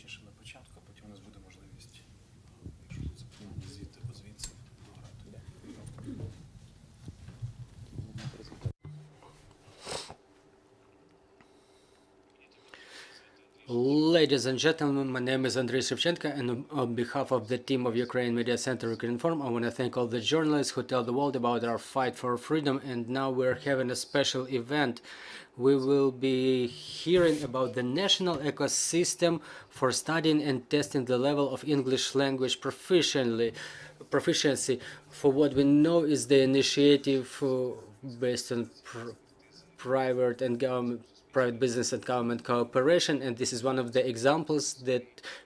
точніше на початку, а потім у нас буде можливість, якщо тут запитання звідти або звідси, пограти. Ladies and gentlemen, my name is Andrei Shevchenko, and on behalf of the team of Ukraine Media Center Ukrinform, I want to thank all the journalists who tell the world about our fight for freedom. And now we're having a special event. We will be hearing about the national ecosystem for studying and testing the level of English language proficiency. For what we know is the initiative based on private and private business and government cooperation, and this is one of the examples that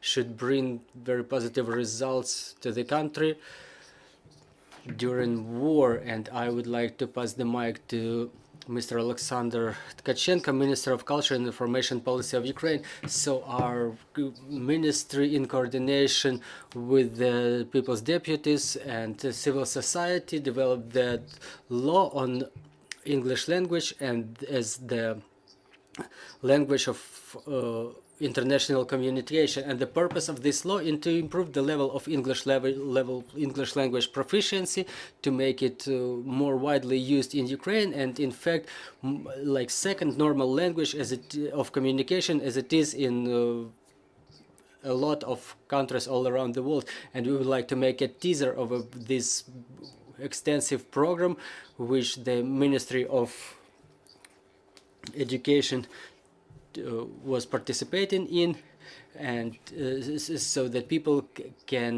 should bring very positive results to the country during war. And I would like to pass the mic to Mr. Oleksandr Tkachenko, Minister of Culture and Information Policy of Ukraine. So our ministry, in coordination with the people's deputies and civil society, developed that law on English language and as the language of international communication, and the purpose of this law is to improve the level of English English language proficiency, to make it more widely used in Ukraine, and in fact like second normal language of communication as it is in a lot of countries all around the world. And we would like to make a teaser of this extensive program which the Ministry of Education was participating in, and so that people can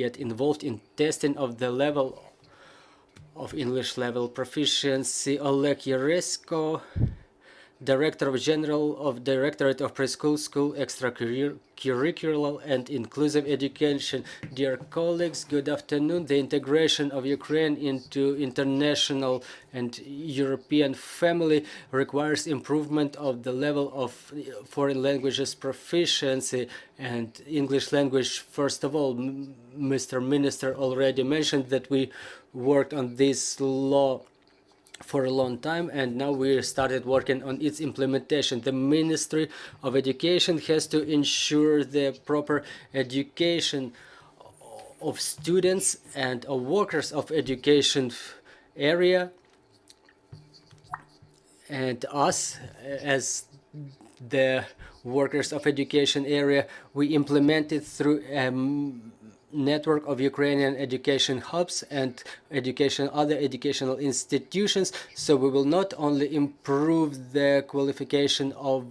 get involved in testing of the level of English level proficiency. Oleg Yeresko, Director General of Directorate of Preschool, School, Extracurricular and Inclusive Education. Dear colleagues, good afternoon. The integration of Ukraine into international and European family requires improvement of the level of foreign languages proficiency and English language. First of all, Mr. Minister already mentioned that we worked on this law for a long time, and now we started working on its implementation. The Ministry of Education has to ensure the proper education of students and of workers of education area, and us as the workers of education area, we implemented through network of Ukrainian education hubs and other educational institutions. So we will not only improve the qualification of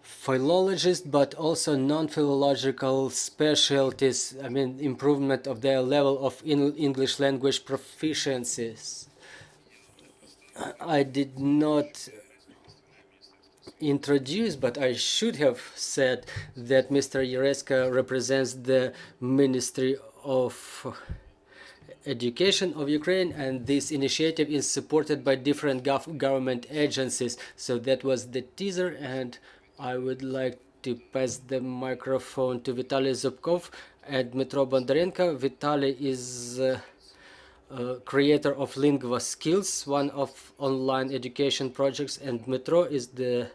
philologists, but also non-philological specialties, I mean improvement of their level of English language proficiencies. I did not introduced, but I should have said that Mr. Yeresko represents the Ministry of Education of Ukraine, and this initiative is supported by different government agencies. So that was the teaser, and I would like to pass the microphone to Vitaly Zubkov and Dmytro Bondarenko. Vitaly is creator of Lingva.Skills, one of online education projects, and Dmytro is the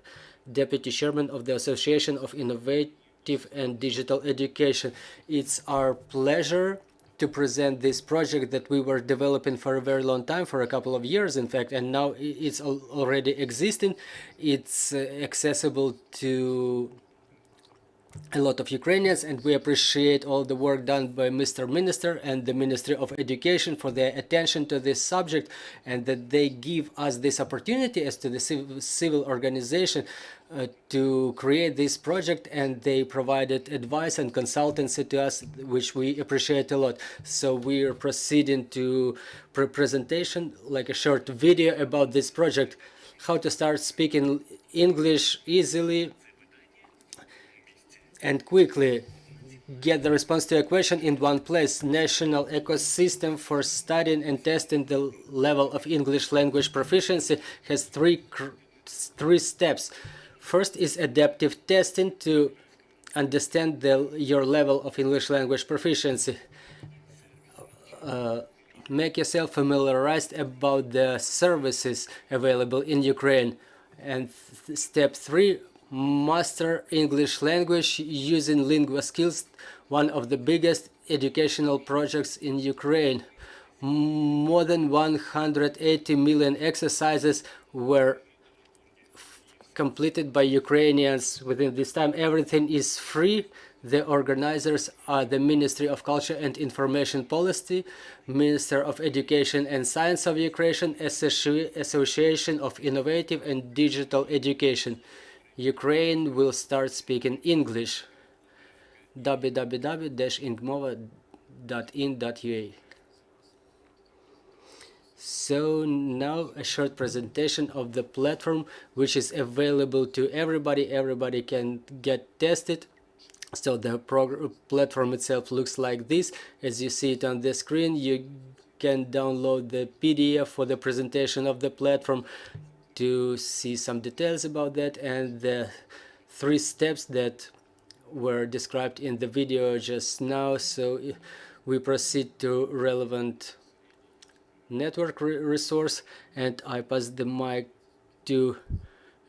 Deputy Chairman of the Association of Innovative and Digital Education. It's our pleasure to present this project that we were developing for a very long time, for a couple of years in fact, and now it's already existing. It's accessible to a lot of Ukrainians, and we appreciate all the work done by Mr. Minister and the Ministry of Education for their attention to this subject, and that they give us this opportunity as to the civil organization to create this project, and they provided advice and consultancy to us, which we appreciate a lot. So we are proceeding to presentation, like a short video about this project, how to start speaking English easily and quickly, get the response to a question in one place. National ecosystem for studying and testing the level of English language proficiency has three steps. First is adaptive testing to understand your level of English language proficiency. Make yourself familiarized about the services available in Ukraine. And step 3, master English language using Lingva.Skills, one of the biggest educational projects in Ukraine. More than 180 million exercises were completed by Ukrainians within this time. Everything is free. The organizers are the Ministry of Culture and Information Policy, Minister of Education and Science of Ukraine, Association of Innovative and Digital Education. Ukraine will start speaking English. www.ingmova.in.ua. So now a short presentation of the platform, which is available to everybody. Everybody can get tested. So the platform itself looks like this. As you see it on the screen, you can download the PDF for the presentation of the platform to see some details about that, and the 3 steps that were described in the video just now. So we proceed to relevant network resource, and I pass the mic to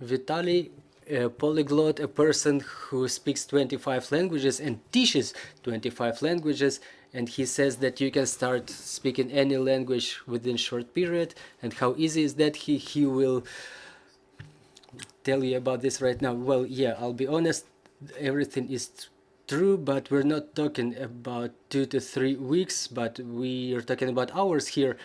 Vitaly, a polyglot, a person who speaks 25 languages and teaches 25 languages, and he says that you can start speaking any language within short period. And how easy is that? He will tell you about this right now. Well, yeah, I'll be honest, everything is true, but we're not talking about 2 to 3 weeks, but we are talking about hours here.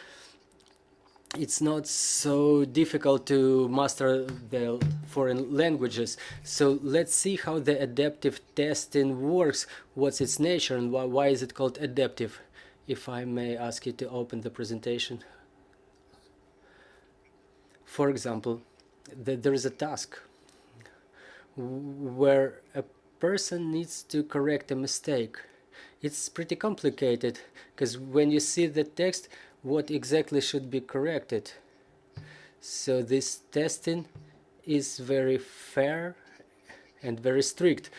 It's not so difficult to master the foreign languages. So let's see how the adaptive testing works, what's its nature, and why is it called adaptive. If I may ask you to open the presentation. For example, there is a task where a person needs to correct a mistake. It's pretty complicated, because when you see the text, what exactly should be corrected? So this testing is very fair and very strict,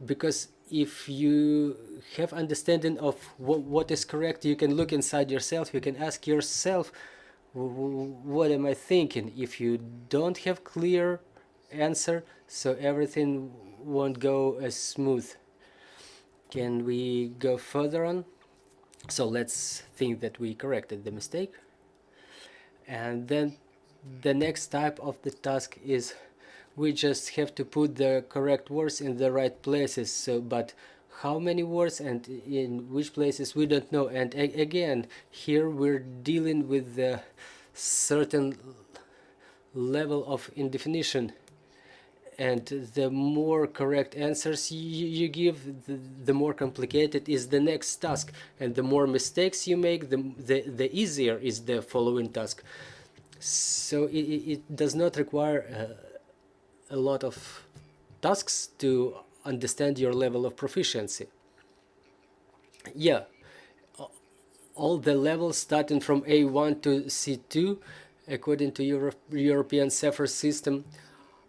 because if you have understanding of what is correct, you can look inside yourself, you can ask yourself, what am I thinking? If you don't have clear answer, so everything won't go as smooth. Can we go further on? So let's think that we corrected the mistake, and then the next type of the task is we just have to put the correct words in the right places. So but how many words and in which places, we don't know. And again, here we're dealing with the certain level of indefinition, and the more correct answers you give, the more complicated is the next task, and the more mistakes you make, the easier is the following task. So it does not require a lot of tasks to understand your level of proficiency. Yeah, all the levels starting from A1 to C2 according to European CEFR system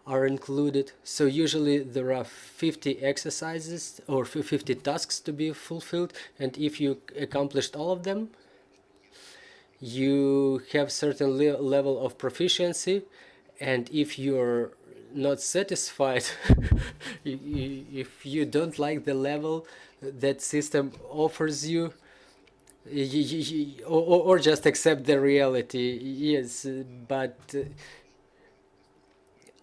are included. So usually there are 50 exercises or 50 tasks to be fulfilled, and if you accomplished all of them, you have certain level of proficiency. And if you're not satisfied, if you don't like the level that system offers you, or just accept the reality. Yes, but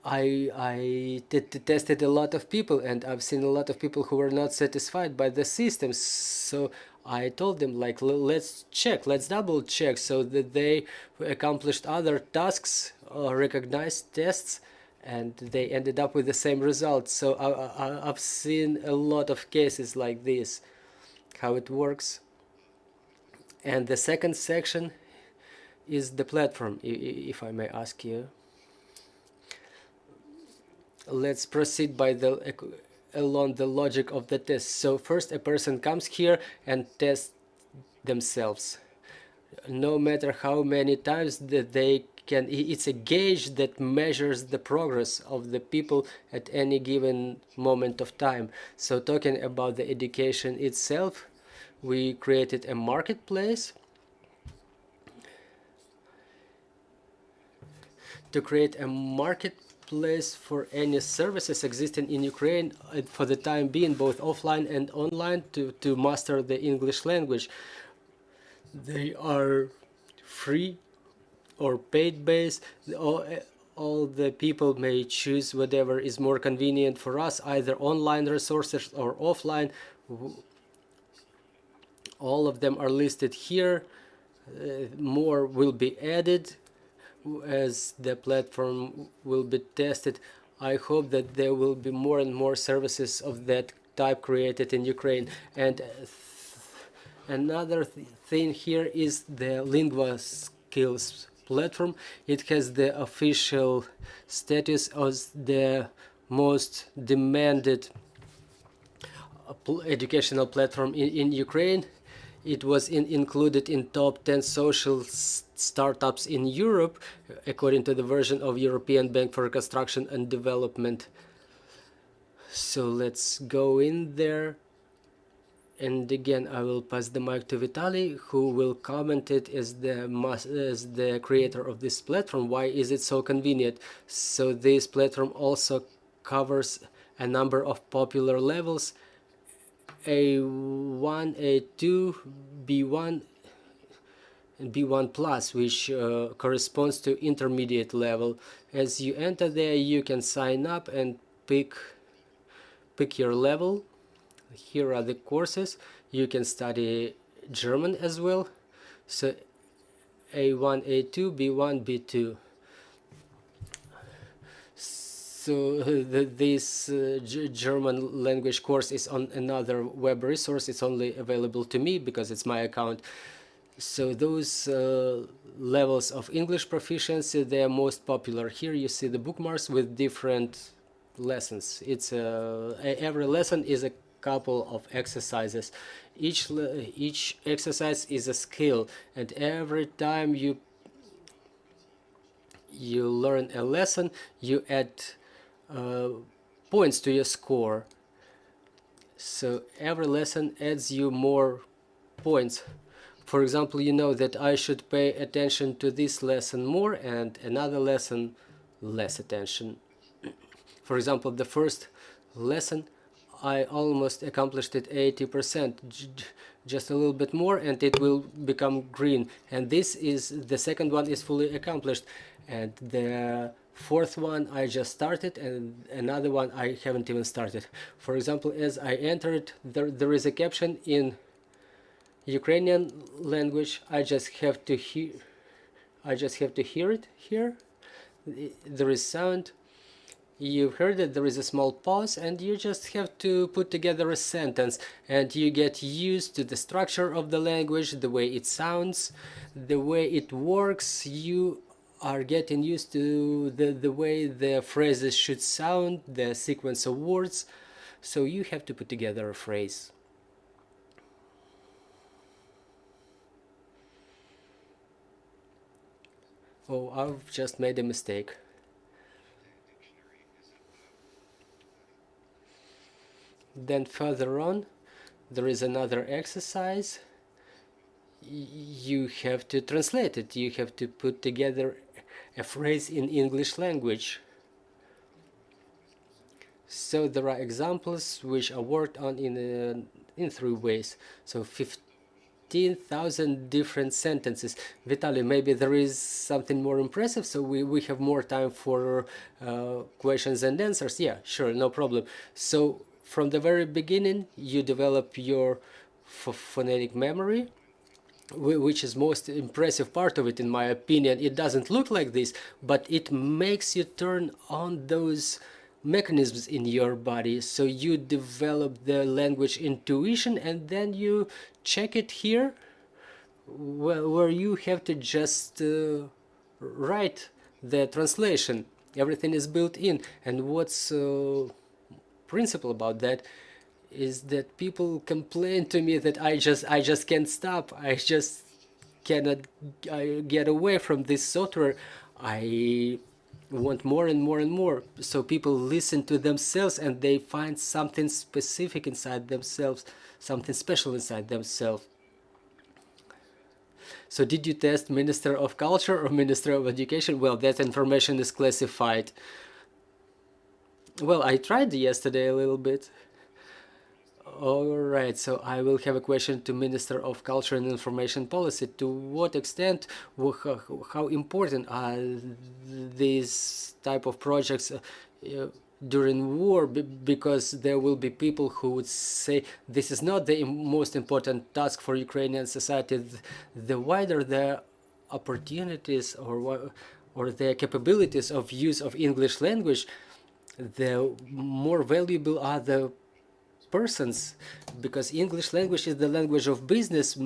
I tested a lot of people, and I've seen a lot of people who were not satisfied by the system. So I told them, like, let's check, let's double check, so that they accomplished other tasks or recognized tests, and they ended up with the same results. So I've seen a lot of cases like this, how it works. And the second section is the platform, if I may ask you. Let's proceed by along the logic of the test. So first a person comes here and tests themselves. No matter how many times that they can, it's a gauge that measures the progress of the people at any given moment of time. So talking about the education itself, we created a marketplace. To create a marketplace, place for any services existing in Ukraine for the time being, both offline and online, to master the English language. They are free or paid based. All the people may choose whatever is more convenient for us, either online resources or offline. All of them are listed here. More will be added as the platform will be tested. I hope that there will be more and more services of that type created in Ukraine. And another thing here is the Lingva.Skills platform. It has the official status as the most demanded educational platform in Ukraine. It was included in top 10 social startups in Europe, according to the version of European Bank for Reconstruction and Development. So let's go in there. And again, I will pass the mic to Vitaly, who will comment it as the creator of this platform. Why is it so convenient? So this platform also covers a number of popular levels: A1, A2, B1, and B1 plus, which corresponds to intermediate level. As you enter there, you can sign up and pick your level. Here are the courses. You can study German as well. So A1, A2, B1, B2. So this German language course is on another web resource. It's only available to me because it's my account. So those levels of English proficiency, they are most popular. Here you see the bookmarks with different lessons. It's every lesson is a couple of exercises. Each exercise is a skill, and every time you learn a lesson, you add points to your score. So every lesson adds you more points. For example, you know that I should pay attention to this lesson more and another lesson less attention. For example, the first lesson I almost accomplished it 80%, just a little bit more and it will become green. And the second one is fully accomplished. And the fourth one I just started, and another one I haven't even started. For example, as I entered, there is a caption in Ukrainian language. I just have to hear it here. There is sound. You've heard that there is a small pause, and you just have to put together a sentence, and you get used to the structure of the language, the way it sounds, the way it works. You are getting used to the way the phrases should sound, the sequence of words. So you have to put together a phrase. Oh, I've just made a mistake. Then further on, there is another exercise. You have to translate it. You have to put together a phrase in English language. So there are examples which are worked on in 3 ways. So 15,000 different sentences. Vitaly, maybe there is something more impressive, so we have more time for questions and answers. Yeah, sure, no problem. So from the very beginning, you develop your phonetic memory, which is most impressive part of it, in my opinion. It doesn't look like this, but it makes you turn on those mechanisms in your body. So you develop the language intuition, and then you check it here, where you have to just write the translation. Everything is built in. And what's principle about that is that people complain to me that I just can't stop. I just cannot get away from this software. I want more and more and more. So people listen to themselves and they find something specific inside themselves, something special inside themselves. So did you test Minister of Culture or Minister of Education? Well, that information is classified. Well, I tried yesterday a little bit. All right, so I will have a question to Minister of Culture and Information Policy. To what extent, how important are these type of projects during war? Because there will be people who would say this is not the most important task for Ukrainian society. The wider the opportunities or the capabilities of use of English language, the more valuable are the persons, because English language is the language of business,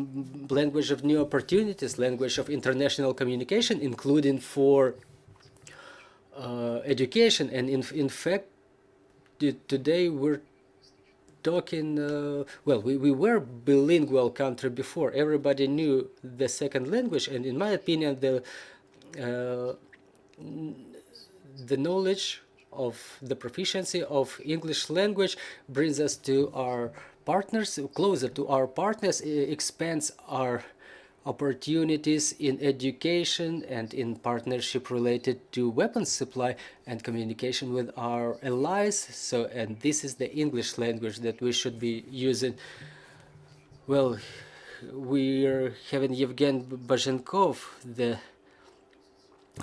language of new opportunities, language of international communication, including for education. And in fact, today we're talking, well, we were bilingual country before. Everybody knew the second language, and in my opinion, the knowledge of the proficiency of English language brings us to our partners, closer to our partners, expands our opportunities in education and in partnership related to weapons supply and communication with our allies. So, and this is the English language that we should be using. Well, we're having Yevhen Bazhenkov, the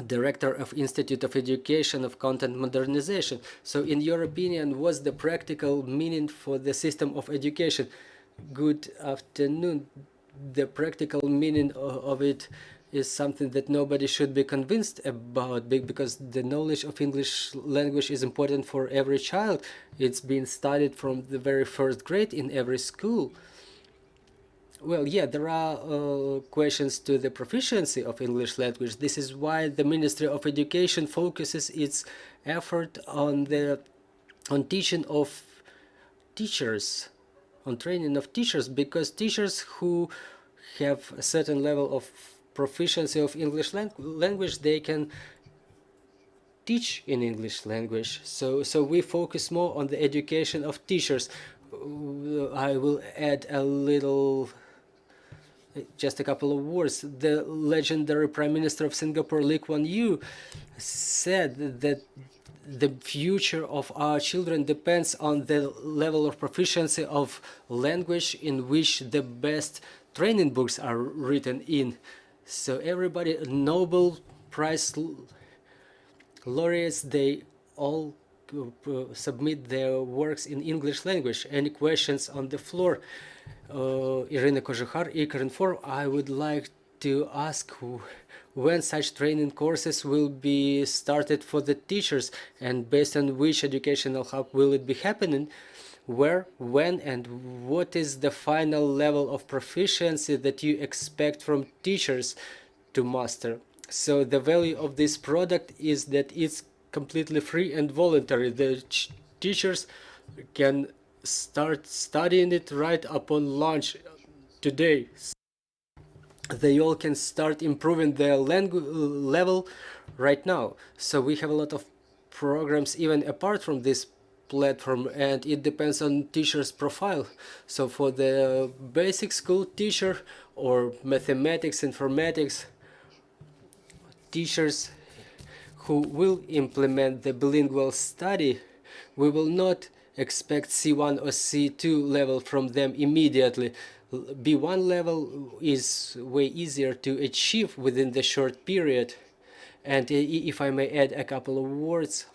Director of Institute of Education of Content Modernization. So in your opinion, what's the practical meaning for the system of education? Good afternoon. The practical meaning of it is something that nobody should be convinced about, because the knowledge of English language is important for every child. It's being studied from the very first grade in every school. Well, yeah, there are questions to the proficiency of English language. This is why the Ministry of Education focuses its effort on teaching of teachers, on training of teachers, because teachers who have a certain level of proficiency of English language, they can teach in English language. So we focus more on the education of teachers. I will add a little, just a couple of words. The legendary Prime Minister of Singapore, Lee Kuan Yew, said that the future of our children depends on the level of proficiency of language in which the best training books are written in. So everybody, Nobel Prize laureates, they all submit their works in English language. Any questions on the floor? Irina Kožuhar, Ukrinform, I would like to ask when such training courses will be started for the teachers, and based on which educational hub will it be happening, where, when, and what is the final level of proficiency that you expect from teachers to master. So the value of this product is that it's completely free and voluntary. The teachers can start studying it right upon launch today. They all can start improving their language level right now. So we have a lot of programs even apart from this platform, and it depends on teacher's profile. So for the basic school teacher or mathematics, informatics teachers who will implement the bilingual study, we will not expect C1 or C2 level from them immediately. B1 level is way easier to achieve within the short period. And if I may add a couple of words,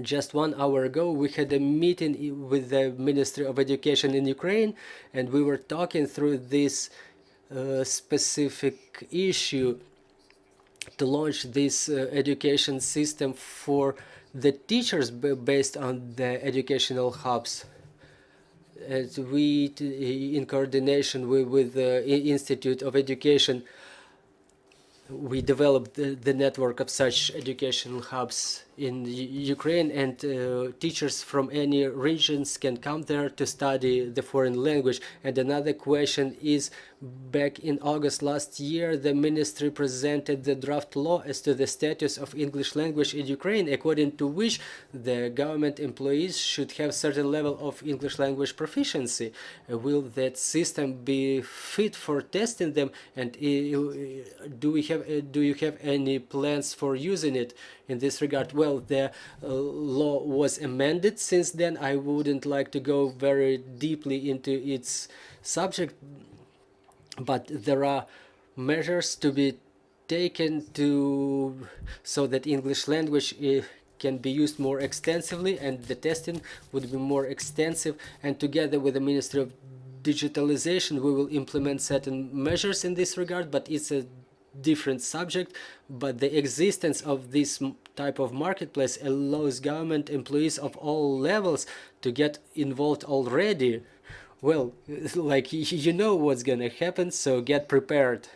just 1 hour ago we had a meeting with the Ministry of Education in Ukraine, and we were talking through this specific issue to launch this education system for the teachers based on the educational hubs. As we, in coordination with the Institute of Education, we developed the network of such educational hubs in Ukraine, and teachers from any regions can come there to study the foreign language. And another question is, back in August last year, the ministry presented the draft law as to the status of English language in Ukraine, according to which the government employees should have certain level of English language proficiency. Will that system be fit for testing them, and do you have any plans for using it in this regard? Well, well, the law was amended since then. I wouldn't like to go very deeply into its subject, but there are measures to be taken so that English language can be used more extensively, and the testing would be more extensive. And together with the Ministry of Digitalization, we will implement certain measures in this regard, but it's a different subject. But the existence of this type of marketplace allows government employees of all levels to get involved already. Well, like, you know what's gonna happen, so get prepared.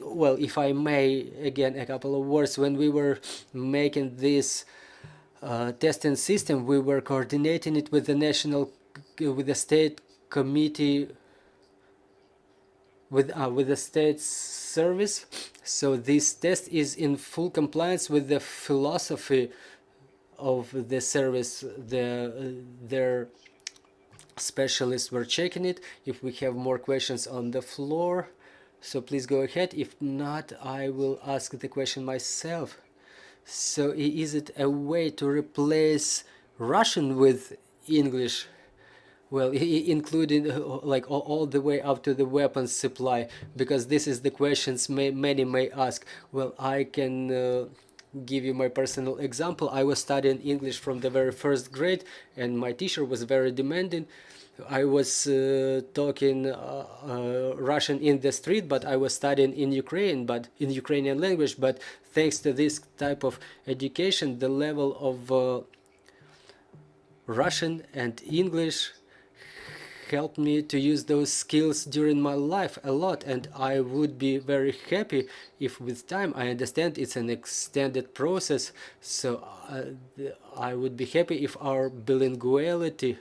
Well, if I may, again, a couple of words. When we were making this testing system, we were coordinating it with the state committee, with the state service. So this test is in full compliance with the philosophy of the service. Their specialists were checking it. If we have more questions on the floor, so please go ahead. If not, I will ask the question myself. So is it a way to replace Russian with English? Well, including like all the way up to the weapons supply, because this is the questions many may ask. Well, I can give you my personal example. I was studying English from the very first grade, and my teacher was very demanding. I was talking Russian in the street, but I was studying in Ukraine, but in Ukrainian language. But thanks to this type of education, the level of Russian and English helped me to use those skills during my life a lot, and I would be very happy if with time, I understand it's an extended process, so I would be happy if our bilinguality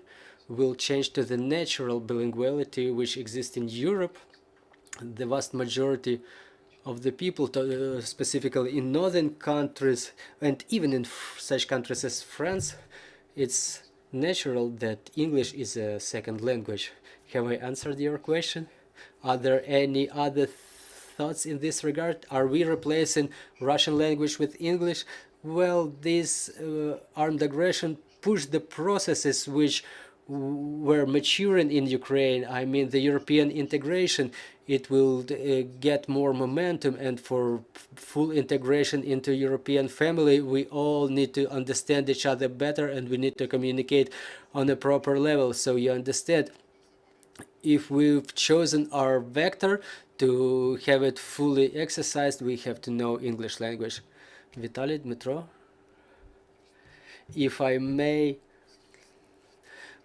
will change to the natural bilinguality which exists in Europe. The vast majority of the people, specifically in northern countries, and even in such countries as France, it's natural that English is a second language. Have I answered your question? Are there any other thoughts in this regard? Are we replacing Russian language with English? Well, this armed aggression pushed the processes which were maturing in Ukraine. I mean, the European integration, it will get more momentum, and for full integration into European family, we all need to understand each other better, and we need to communicate on a proper level. So you understand, if we've chosen our vector to have it fully exercised, we have to know English language. Vitaly, Dmytro, if I may,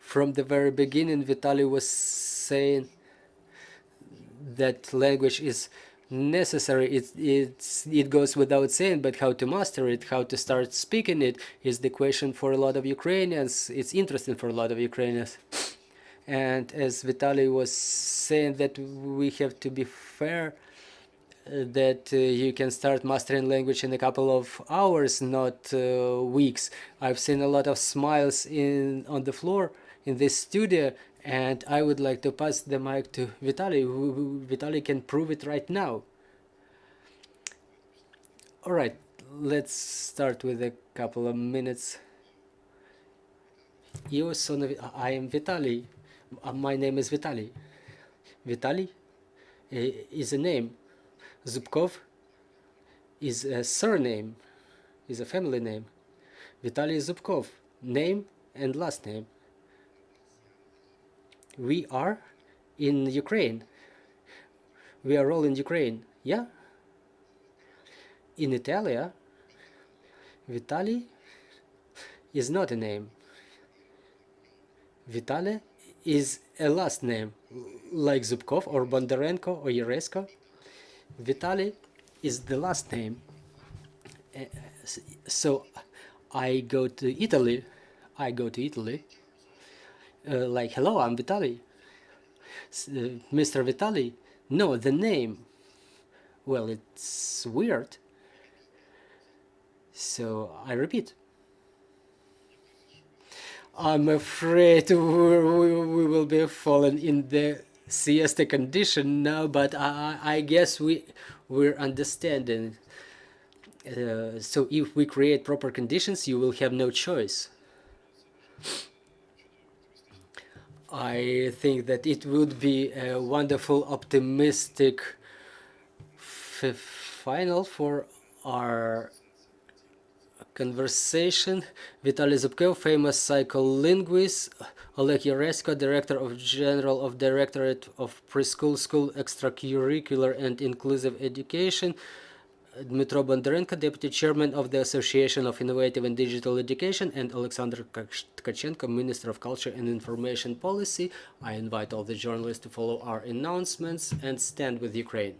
from the very beginning, Vitaly was saying that language is necessary. It goes without saying, but how to master it, how to start speaking it, is the question for a lot of Ukrainians. It's interesting for a lot of Ukrainians. And as Vitaly was saying, that we have to be fair, that you can start mastering language in a couple of hours, not weeks. I've seen a lot of smiles on the floor in this studio, and I would like to pass the mic to Vitaly. Vitaly can prove it right now. All right, let's start with a couple of minutes. I am Vitaly. My name is Vitaly. Vitaly is a name. Zubkov is a surname, is a family name. Vitaly Zubkov, name and last name. We are in Ukraine. We are all in Ukraine, yeah? In Italy, Vitaly is not a name. Vitaly is a last name, like Zubkov or Bondarenko or Yeresko. Vitaly is the last name. So I go to Italy. Like, hello, I'm Vitaly. Mr. Vitaly. No, the name. Well, it's weird. So I repeat. I'm afraid we will be falling in the siesta condition now, but I guess we're understanding. So if we create proper conditions, you will have no choice. I think that it would be a wonderful, optimistic final for our conversation. Vitaly Zubkov, famous psycholinguist; Oleg Yeresko, Director of General of Directorate of Preschool, School, Extracurricular and Inclusive Education; Dmytro Bondarenko, Deputy Chairman of the Association of Innovative and Digital Education; and Oleksandr Tkachenko, Minister of Culture and Information Policy. I invite all the journalists to follow our announcements and stand with Ukraine.